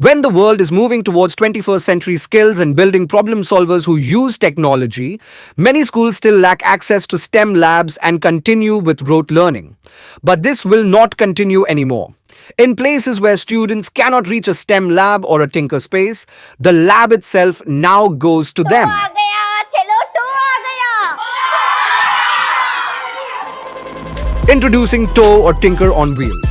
When the world is moving towards 21st century skills and building problem solvers who use technology, many schools still lack access to STEM labs and continue with rote learning. But this will not continue anymore. In places where students cannot reach a STEM lab or a tinker space, the lab itself now goes to them. आ गया चलो to आ गया Introducing Toe or Tinker on Wheels.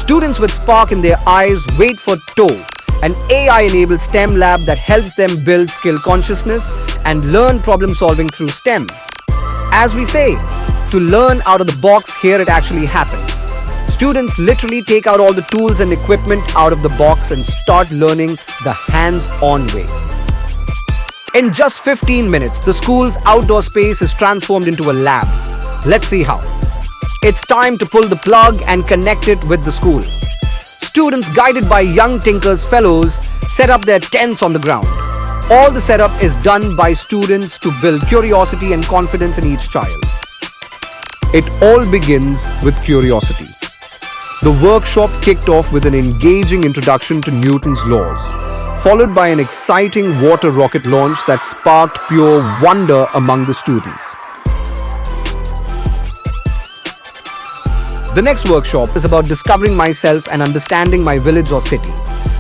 Students with spark in their eyes wait for Toe, an AI-enabled STEM lab that helps them build skill consciousness and learn problem solving through STEM. As we say, to learn out of the box, here it actually happens. Students literally take out all the tools and equipment out of the box and start learning the hands-on way. In just 15 minutes, the school's outdoor space is transformed into a lab. Let's see how. It's time to pull the plug and connect it with the school. Students guided by young Tinkers Fellows set up their tents on the ground. All the setup is done by students to build curiosity and confidence in each child. It all begins with curiosity. The workshop kicked off with an engaging introduction to Newton's laws, followed by an exciting water rocket launch that sparked pure wonder among the students. The next workshop is about discovering myself and understanding my village or city.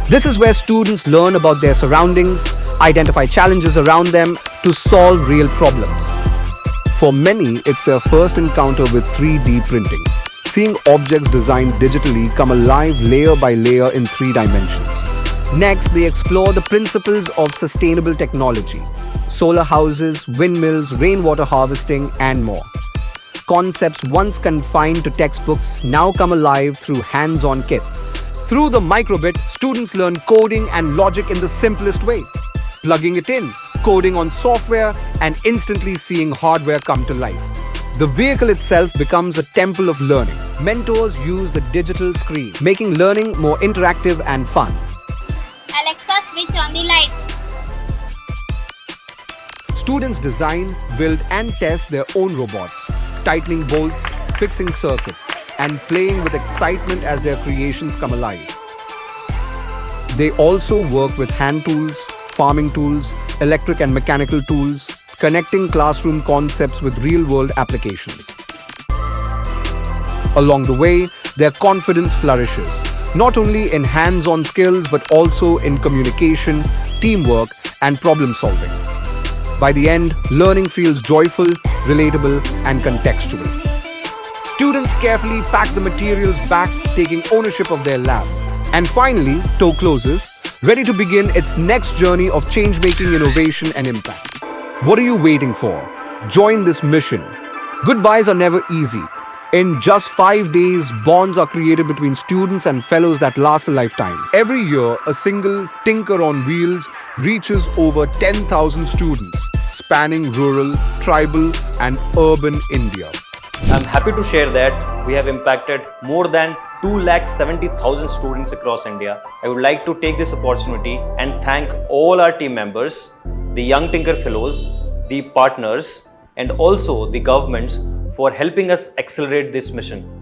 This is where students learn about their surroundings, identify challenges around them to solve real problems. For many, it's their first encounter with 3D printing, seeing objects designed digitally come alive layer by layer in 3 dimensions. Next, they explore the principles of sustainable technology, solar houses, windmills, rainwater harvesting, and more. Concepts once confined to textbooks now come alive through hands-on kits. Through the microbit, students learn coding and logic in the simplest way, plugging it in, coding on software, and instantly seeing hardware come to life. The vehicle itself becomes a temple of learning. Mentors use the digital screen, making learning more interactive and fun. Alexa switch on the lights Students design, build, and test their own robots, tightening bolts, fixing circuits, and playing with excitement as their creations come alive. They also work with hand tools, farming tools, electric and mechanical tools, connecting classroom concepts with real-world applications. Along the way, their confidence flourishes, not only in hands-on skills but also in communication, teamwork, and problem-solving. By the end, learning feels joyful, relatable, and contextual. Students carefully pack the materials back, taking ownership of their lab. And finally, Toe closes, ready to begin its next journey of change-making, innovation, and impact. What are you waiting for? Join this mission. Goodbyes are never easy. In just 5 days, bonds are created between students and fellows that last a lifetime. Every year, a single Tinker on Wheels reaches over 10,000 students, spanning rural, tribal, and urban India. I'm happy to share that we have impacted more than 270,000 students across India. I would like to take this opportunity and thank all our team members, the Young Tinker Fellows, the partners, and also the governments for helping us accelerate this mission.